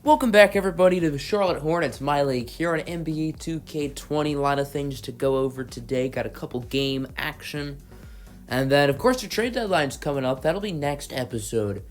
Welcome back, everybody, to the Charlotte Hornets MyLeague here on NBA 2K20. A lot of things to go over today. Got a couple game action. And then, of course, the trade deadline's coming up. That'll be next episode.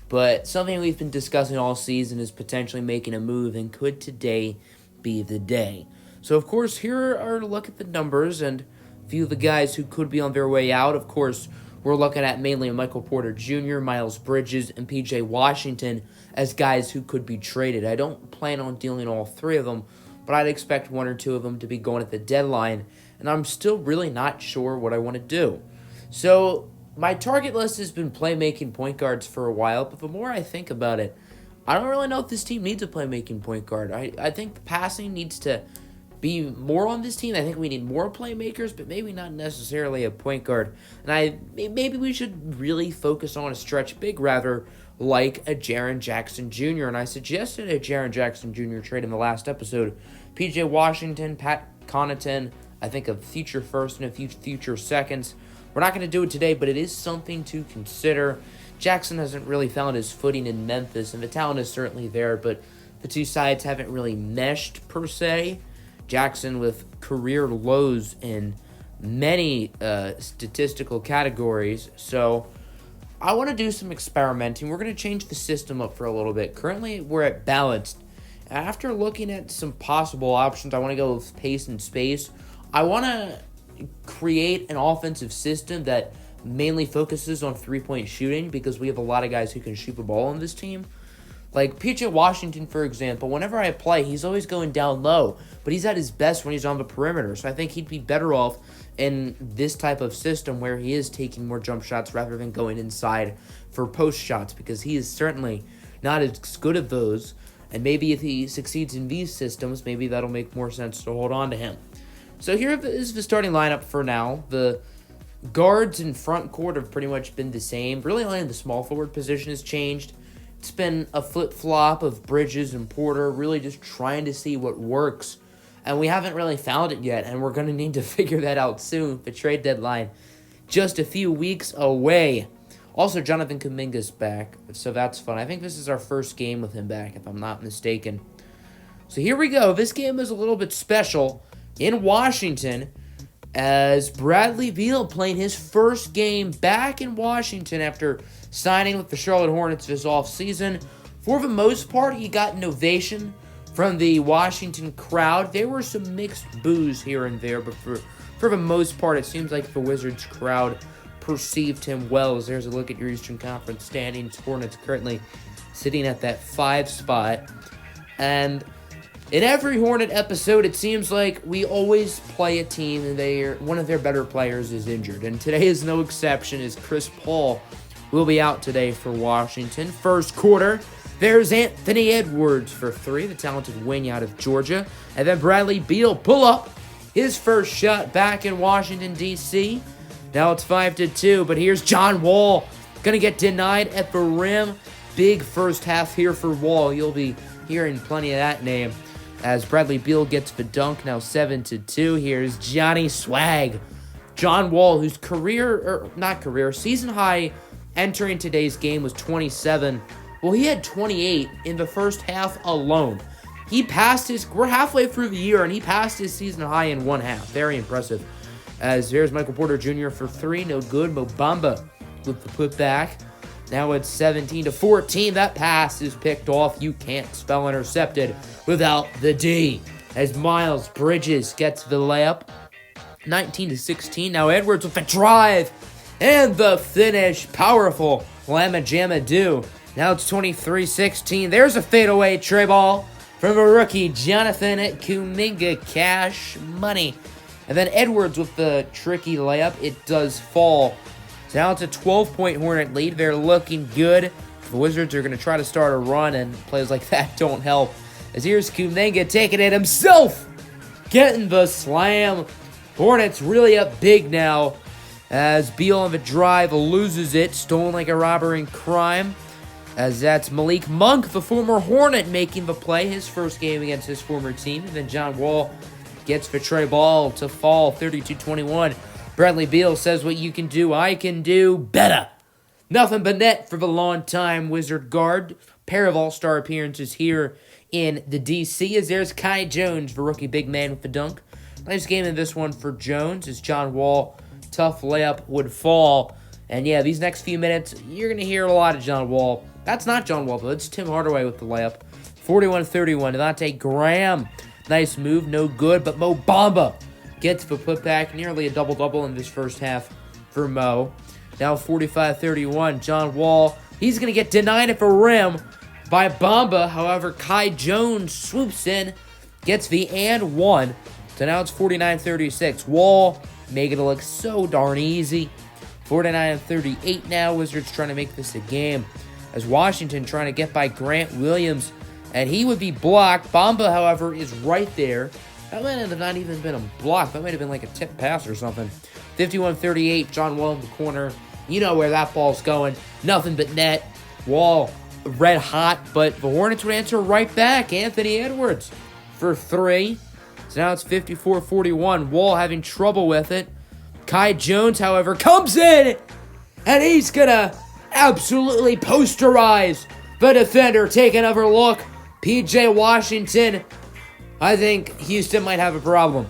But something we've been discussing all season is potentially making a move, and could today be the day? So, of course, here are a look at the numbers and a few of the guys who could be on their way out. Of course, we're looking at mainly Michael Porter Jr., Miles Bridges, and P.J. Washington as guys who could be traded. I don't plan on dealing all three of them, but I'd expect one or two of them to be going at the deadline, and I'm still really not sure what I want to do. So my target list has been playmaking point guards for a while, but the more I think about it, I don't really know if this team needs a playmaking point guard. I think the passing needs to be more on this team. I think we need more playmakers, but maybe not necessarily a point guard. And maybe we should really focus on a stretch big rather, like a Jaren Jackson Jr. And I suggested a Jaren Jackson Jr. trade in the last episode. P.J. Washington, Pat Connaughton, I think a future first and a few future seconds. We're not going to do it today, but it is something to consider. Jackson hasn't really found his footing in Memphis, and the talent is certainly there, but the two sides haven't really meshed per se. Jackson with career lows in many statistical categories. So I want to do some experimenting. We're going to change the system up for a little bit. Currently, we're at balanced. After looking at some possible options, I want to go with pace and space. I want to create an offensive system that mainly focuses on three-point shooting because we have a lot of guys who can shoot the ball on this team. Like P.J. Washington, for example, whenever I play, he's always going down low, but he's at his best when he's on the perimeter. So I think he'd be better off in this type of system where he is taking more jump shots rather than going inside for post shots, because he is certainly not as good at those. And maybe if he succeeds in these systems, maybe that'll make more sense to hold on to him. So here is the starting lineup for now. The guards in front court have pretty much been the same. Really only the small forward position has changed. It's been a flip-flop of Bridges and Porter, really just trying to see what works. And we haven't really found it yet, and we're going to need to figure that out soon. The trade deadline just a few weeks away. Also, Jonathan Kuminga's back, so that's fun. I think this is our first game with him back, if I'm not mistaken. So here we go. This game is a little bit special in Washington, as Bradley Beal playing his first game back in Washington after signing with the Charlotte Hornets this offseason. For the most part, he got an ovation from the Washington crowd. There were some mixed boos here and there, but for the most part, it seems like the Wizards crowd perceived him well. As there's a look at your Eastern Conference standings. Hornets currently sitting at that 5 spot. And in every Hornet episode, it seems like we always play a team and one of their better players is injured. And today is no exception, as Chris Paul will be out today for Washington. First quarter, there's Anthony Edwards for 3, the talented wing out of Georgia. And then Bradley Beal pull up his first shot back in Washington, D.C. Now it's 5-2, but here's John Wall. Going to get denied at the rim. Big first half here for Wall. You'll be hearing plenty of that name as Bradley Beal gets the dunk. Now 7-2. Here's Johnny Swag. John Wall, whose season high entering today's game was 27. Well, he had 28 in the first half alone. We're halfway through the year, and he passed his season high in one half. Very impressive. As there's Michael Porter Jr. for 3. No good. Mo Bamba with the putback. Now it's 17-14. That pass is picked off. You can't spell intercepted without the D. As Miles Bridges gets the layup. 19-16. Now Edwards with the drive. And the finish. Powerful. Lamma Jamma do. Now it's 23-16. There's a fadeaway tray ball from a rookie, Jonathan Kuminga. Cash money. And then Edwards with the tricky layup. It does fall. So now it's a 12-point Hornet lead. They're looking good. The Wizards are going to try to start a run, and plays like that don't help. As here's Kuminga taking it himself. Getting the slam. Hornets really up big now. As Beal on the drive loses it. Stolen like a robber in crime. As that's Malik Monk, the former Hornet, making the play. His first game against his former team. And then John Wall gets the tray ball to fall. 32-21. Bradley Beal says, what you can do, I can do better. Nothing but net for the long-time Wizard guard. pair of all-star appearances here in the DC, as there's Kai Jones, the rookie big man with the dunk. Nice game in this one for Jones, as John Wall, tough layup would fall. And yeah, these next few minutes, you're going to hear a lot of John Wall. That's not John Wall, though. It's Tim Hardaway with the layup. 41-31. Devontae Graham. Nice move. No good. But Mo Bamba gets the putback. Nearly a double-double in this first half for Mo. Now 45-31. John Wall. He's going to get denied at the rim by Bamba. However, Kai Jones swoops in. Gets the and one. So now it's 49-36. Wall making it look so darn easy. 49-38 now. Wizards trying to make this a game, as Washington trying to get by Grant Williams, and he would be blocked. Bamba, however, is right there. That might have not even been a block. That might have been like a tip pass or something. 51-38, John Wall in the corner. You know where that ball's going. Nothing but net. Wall red hot, but the Hornets would answer right back. Anthony Edwards for three. So now it's 54-41. Wall having trouble with it. Kai Jones, however, comes in, and he's going to absolutely posterize the defender. Take another look. P.J. Washington. I think Houston might have a problem.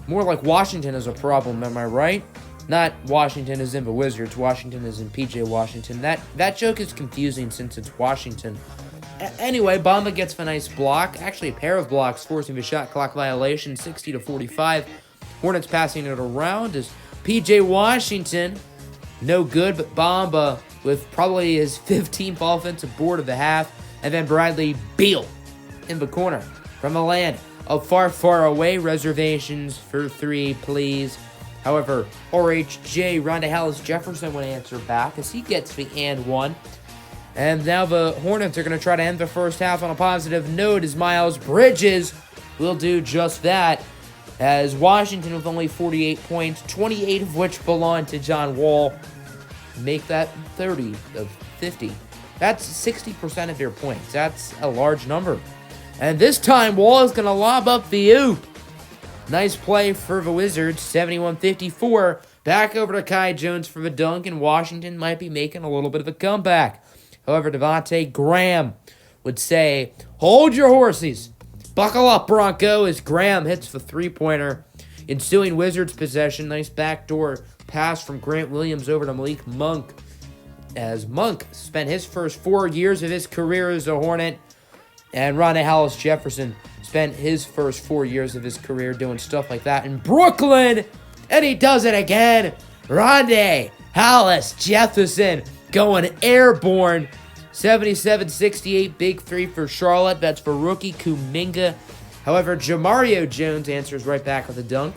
More like Washington is a problem, am I right? Not Washington is in the Wizards. Washington is in P.J. Washington. That joke is confusing since it's Washington. Anyway, Bamba gets a nice block. Actually, a pair of blocks, forcing the shot clock violation, 60-45. Hornets passing it around as P.J. Washington, no good, but Bamba with probably his 15th offensive board of the half. And then Bradley Beal in the corner from the land of far, far away. Reservations for three, please. However, RHJ, Ronda Hollis-Jefferson would answer back as he gets the and one. And now the Hornets are going to try to end the first half on a positive note, as Miles Bridges will do just that, as Washington with only 48 points, 28 of which belong to John Wall, make that 30 of 50. That's 60% of their points. That's a large number. And this time, Wall is going to lob up the oop. Nice play for the Wizards, 71-54. Back over to Kai Jones for the dunk, and Washington might be making a little bit of a comeback. However, Devontae Graham would say, hold your horses. Buckle up, Bronco, as Graham hits the three-pointer. Ensuing Wizards possession. Nice backdoor pass from Grant Williams over to Malik Monk, as Monk spent his first 4 years of his career as a Hornet, and Ronda Hollis-Jefferson spent his first 4 years of his career doing stuff like that in Brooklyn, and he does it again. Ronda Hollis-Jefferson going airborne. 77-68, big three for Charlotte. That's for rookie Kuminga. However, Jamario Jones answers right back with a dunk.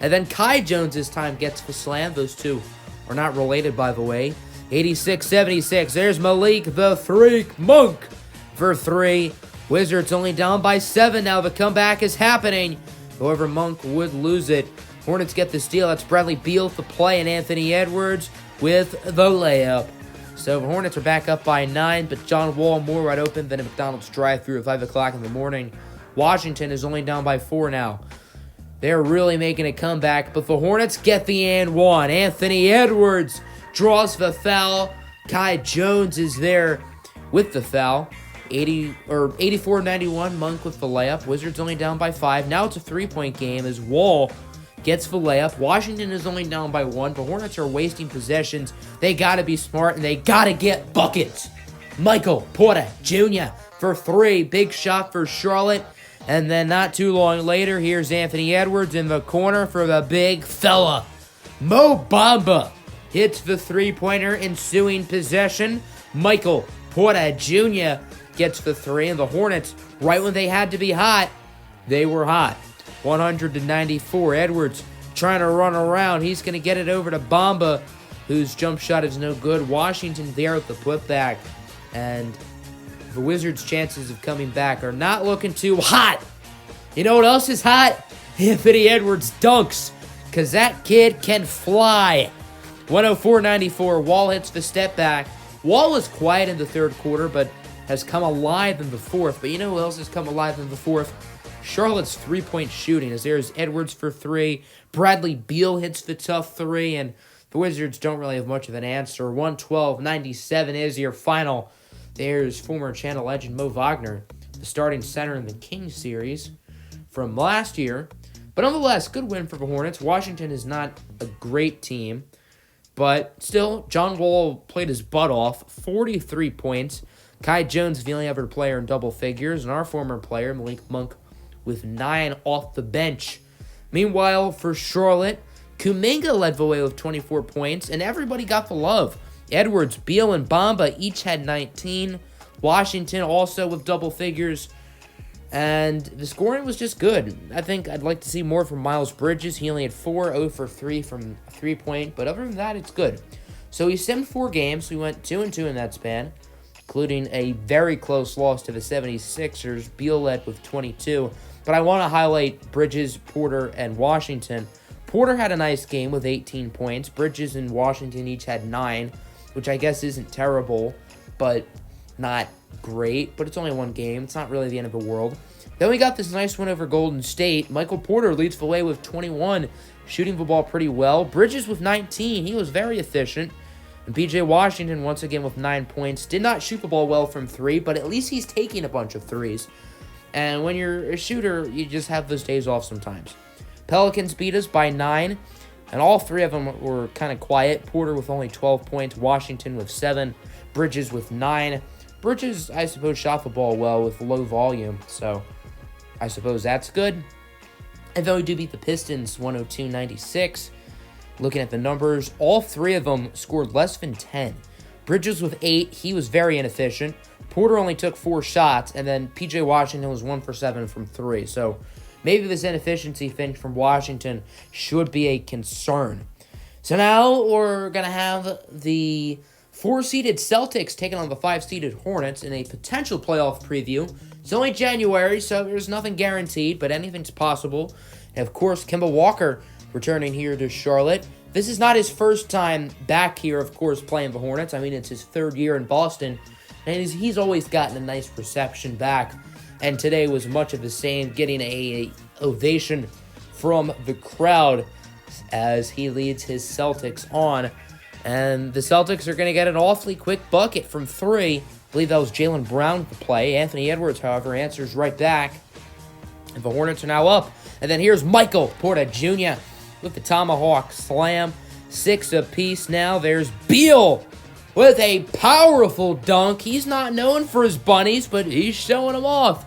And then Kai Jones this time gets the slam. Those two are not related, by the way. 86-76. There's Malik the Freak Monk for three. Wizards only down by 7 now. The comeback is happening. However, Monk would lose it. Hornets get the steal. That's Bradley Beal with the play, and Anthony Edwards with the layup. So the Hornets are back up by 9, but John Wall more wide open than a McDonald's drive-thru at 5 o'clock in the morning. Washington is only down by 4 now. They're really making a comeback, but the Hornets get the and one. Anthony Edwards draws the foul. Kai Jones is there with the foul. 84-91, Monk with the layup. Wizards only down by 5. Now it's a three-point game as Wall gets the layup. Washington is only down by 1. The Hornets are wasting possessions. They got to be smart, and they got to get buckets. Michael Porter Jr. for 3. Big shot for Charlotte. And then not too long later, here's Anthony Edwards in the corner for the big fella. Mo Bamba hits the three-pointer, ensuing possession. Michael Porter Jr. gets the 3, and the Hornets, right when they had to be hot, they were hot. 100-94. Edwards trying to run around. He's going to get it over to Bamba, whose jump shot is no good. Washington there with the putback. And the Wizards' chances of coming back are not looking too hot. You know what else is hot? Anthony Edwards dunks, because that kid can fly. 104-94. Wall hits the step back. Wall is quiet in the third quarter, but has come alive in the fourth. But you know who else has come alive in the fourth? Charlotte's three-point shooting, as there's Edwards for 3. Bradley Beal hits the tough 3, and the Wizards don't really have much of an answer. 112-97 is your final. There's former channel legend Mo Wagner, the starting center in the Kings series from last year. But nonetheless, good win for the Hornets. Washington is not a great team, but still, John Wall played his butt off, 43 points. Kai Jones, the only ever player in double figures, and our former player, Malik Monk, with 9 off the bench. Meanwhile, for Charlotte, Kuminga led the way with 24 points, and everybody got the love. Edwards, Beal, and Bamba each had 19. Washington also with double figures. And the scoring was just good. I think I'd like to see more from Miles Bridges. He only had 0 for 3 from three-point. But other than that, it's good. So he simmed 4 games. We went 2-2 in that span, including a very close loss to the 76ers. Beal led with 22. But I want to highlight Bridges, Porter, and Washington. Porter had a nice game with 18 points. Bridges and Washington each had 9, which I guess isn't terrible, but not great. But it's only one game. It's not really the end of the world. Then we got this nice win over Golden State. Michael Porter leads the way with 21, shooting the ball pretty well. Bridges with 19. He was very efficient. And P.J. Washington, once again, with 9 points. Did not shoot the ball well from 3, but at least he's taking a bunch of threes. And when you're a shooter, you just have those days off sometimes. Pelicans beat us by 9, and all 3 of them were kind of quiet. Porter with only 12 points, Washington with 7, Bridges with 9. Bridges, I suppose, shot the ball well with low volume, so I suppose that's good. And though we do beat the Pistons 102-96, looking at the numbers, all 3 of them scored less than 10. Bridges with 8, he was very inefficient. Porter only took 4 shots, and then P.J. Washington was 1 for 7 from 3, so maybe this inefficiency thing from Washington should be a concern. So now we're going to have the 4-seeded Celtics taking on the 5-seeded Hornets in a potential playoff preview. It's only January, so there's nothing guaranteed, but anything's possible. And of course, Kemba Walker returning here to Charlotte. This is not his first time back here, of course, playing the Hornets. I mean, it's his 3rd year in Boston, and he's always gotten a nice reception back. And today was much of the same, getting a ovation from the crowd as he leads his Celtics on. And the Celtics are going to get an awfully quick bucket from 3. I believe that was Jaylen Brown to play. Anthony Edwards, however, answers right back. And the Hornets are now up. And then here's Michael Porter Jr. with the tomahawk slam. 6 apiece now. There's Beal with a powerful dunk. He's not known for his bunnies, but he's showing them off.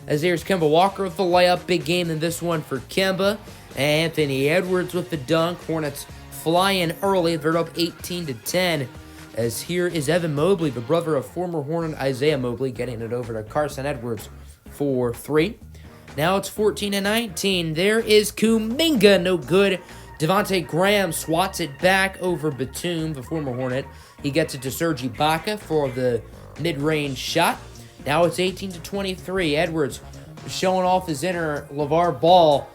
As there's Kemba Walker with the layup. Big game in this one for Kemba. Anthony Edwards with the dunk. Hornets flying early. They're up 18-10. As here is Evan Mobley, the brother of former Hornet Isaiah Mobley, getting it over to Carson Edwards for 3. Now it's 14-19. There is Kuminga, no good. Devontae Graham swats it back over Batum, the former Hornet. He gets it to Serge Ibaka for the mid-range shot. Now it's 18-23. Edwards showing off his inner LeVar Ball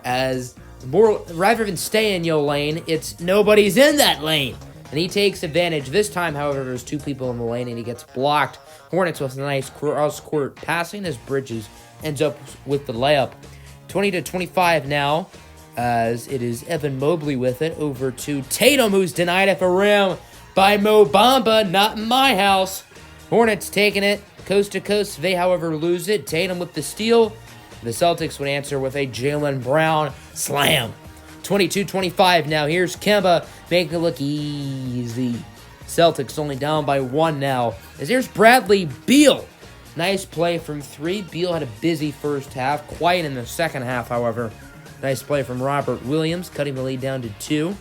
as rather than stay in your lane, it's nobody's in that lane. And he takes advantage. This time, however, there's 2 people in the lane and he gets blocked. Hornets with a nice cross-court passing as Bridges ends up with the layup. 20-25 now, as it is Evan Mobley with it over to Tatum, who's denied at the rim by Mo Bamba. Not in my house. Hornets taking it coast to coast. They, however, lose it. Tatum with the steal. The Celtics would answer with a Jaylen Brown slam. 22-25 now. Here's Kemba making it look easy. Celtics only down by 1 now. As here's Bradley Beal. Nice play from 3. Beal had a busy first half. Quiet in the second half, however. Nice play from Robert Williams, cutting the lead down to 2.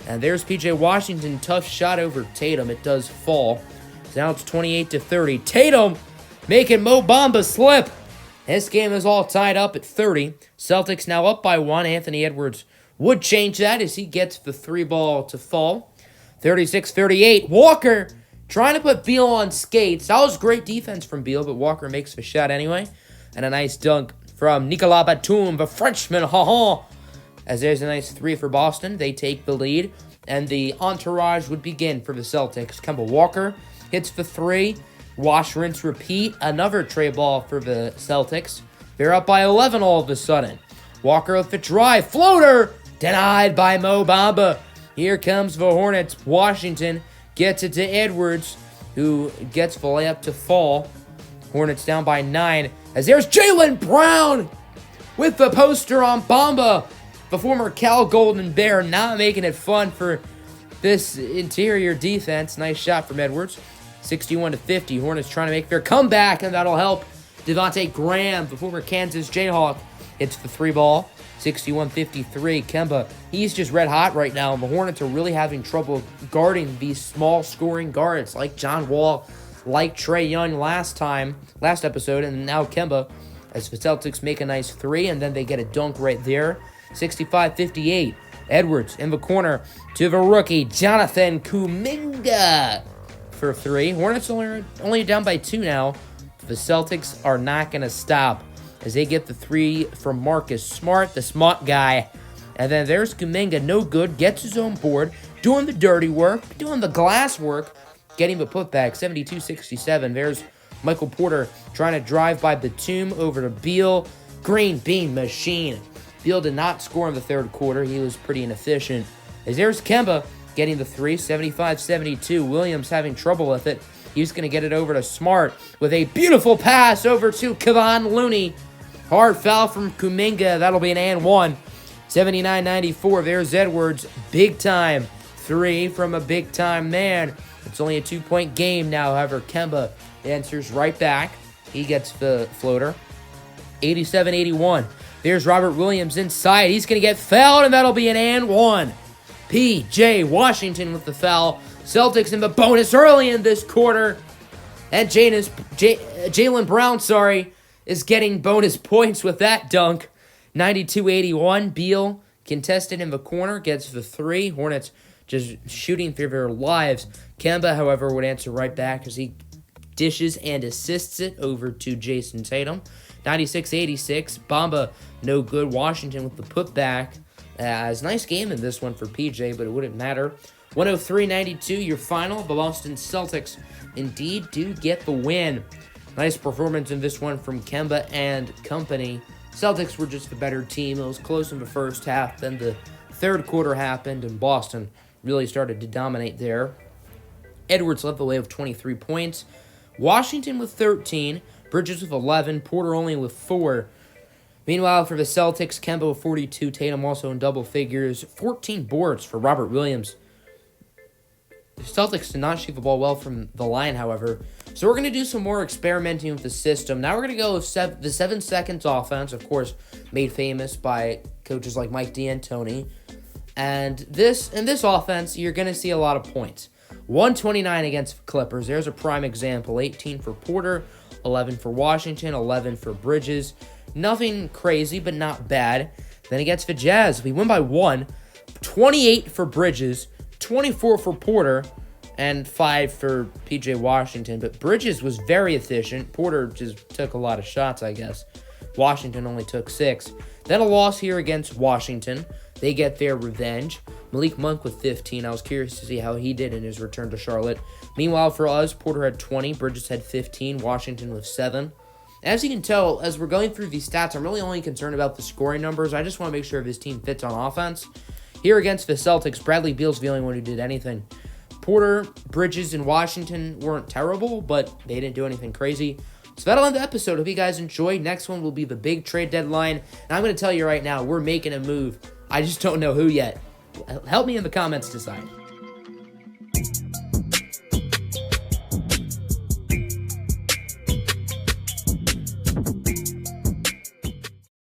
And there's P.J. Washington. Tough shot over Tatum. It does fall. So now it's 28-30. Tatum making Mo Bamba slip. This game is all tied up at 30. Celtics now up by 1. Anthony Edwards would change that as he gets the 3 ball to fall. 36-38. Walker trying to put Beal on skates. That was great defense from Beal, but Walker makes the shot anyway. And a nice dunk from Nicolas Batum, the Frenchman. As there's a nice 3 for Boston. They take the lead. And the entourage would begin for the Celtics. Kemba Walker hits the 3. Wash, rinse, repeat. Another tray ball for the Celtics. They're up by 11 all of a sudden. Walker with the drive. Floater! Denied by Mo Bamba. Here comes the Hornets. Washington gets it to Edwards. who gets the layup to fall. Hornets down by 9. As there's Jaylen Brown with the poster on Bamba. The former Cal Golden Bear not making it fun for this interior defense. Nice shot from Edwards. 61-50. Hornets trying to make their comeback, and that'll help. Devontae Graham, the former Kansas Jayhawk, hits the 3-ball. 61-53. Kemba, he's just red hot right now. And the Hornets are really having trouble guarding these small scoring guards like John Wall, like Trae Young last episode, and now Kemba, as the Celtics make a nice 3, and then they get a dunk right there. 65-58. Edwards in the corner to the rookie, Jonathan Kuminga, for 3. Hornets only down by 2 now. The Celtics are not going to stop as they get the 3 from Marcus Smart, the smart guy. And then there's Kuminga, no good, gets his own board, doing the dirty work, doing the glass work, getting the putback, 72-67. There's Michael Porter trying to drive by Batum over to Beal. Green bean machine. Beal did not score in the third quarter. He was pretty inefficient. As there's Kemba getting the 3, 75-72. Williams having trouble with it. He's going to get it over to Smart with a beautiful pass over to Kevon Looney. Hard foul from Kuminga. That'll be an and 1. 79-94. There's Edwards. Big time 3 from a big time man. It's only a 2-point game now. However, Kemba answers right back. He gets the floater. 87-81. There's Robert Williams inside. He's going to get fouled, and that'll be an and 1. P.J. Washington with the foul. Celtics in the bonus early in this quarter. And Jaylen Brown, is getting bonus points with that dunk. 92-81. Beal contested in the corner, gets the 3. Hornets just shooting through their lives. Kemba, however, would answer right back as he dishes and assists it over to Jason Tatum. 96-86. Bamba, no good. Washington with the putback. It's a nice game in this one for PJ, but it wouldn't matter. 103-92, your final. The Boston Celtics indeed do get the win. Nice performance in this one from Kemba and company. Celtics were just the better team. It was close in the first half. Then the third quarter happened, and Boston really started to dominate there. Edwards led the way with 23 points. Washington with 13. Bridges with 11. Porter only with 4. Meanwhile, for the Celtics, Kemba with 42. Tatum also in double figures. 14 boards for Robert Williams. The Celtics did not shoot the ball well from the line, however. So we're going to do some more experimenting with the system. Now we're going to go with the 7 seconds offense, of course, made famous by coaches like Mike D'Antoni. And in this offense, you're going to see a lot of points. 129 against Clippers. There's a prime example. 18 for Porter, 11 for Washington, 11 for Bridges. Nothing crazy, but not bad. Then against the Jazz, we win by 1. 28 for Bridges, 24 for Porter, and 5 for P.J. Washington. But Bridges was very efficient. Porter just took a lot of shots, I guess. Washington only took 6. Then a loss here against Washington. They get their revenge. Malik Monk with 15. I was curious to see how he did in his return to Charlotte. Meanwhile, for us, Porter had 20. Bridges had 15. Washington with 7. As you can tell, as we're going through these stats, I'm really only concerned about the scoring numbers. I just want to make sure if his team fits on offense. Here against the Celtics, Bradley Beal's the only one who did anything. Porter, Bridges, and Washington weren't terrible, but they didn't do anything crazy. So that'll end the episode. Hope you guys enjoyed. Next one will be the big trade deadline. And I'm going to tell you right now, we're making a move. I just don't know who yet. Help me in the comments decide.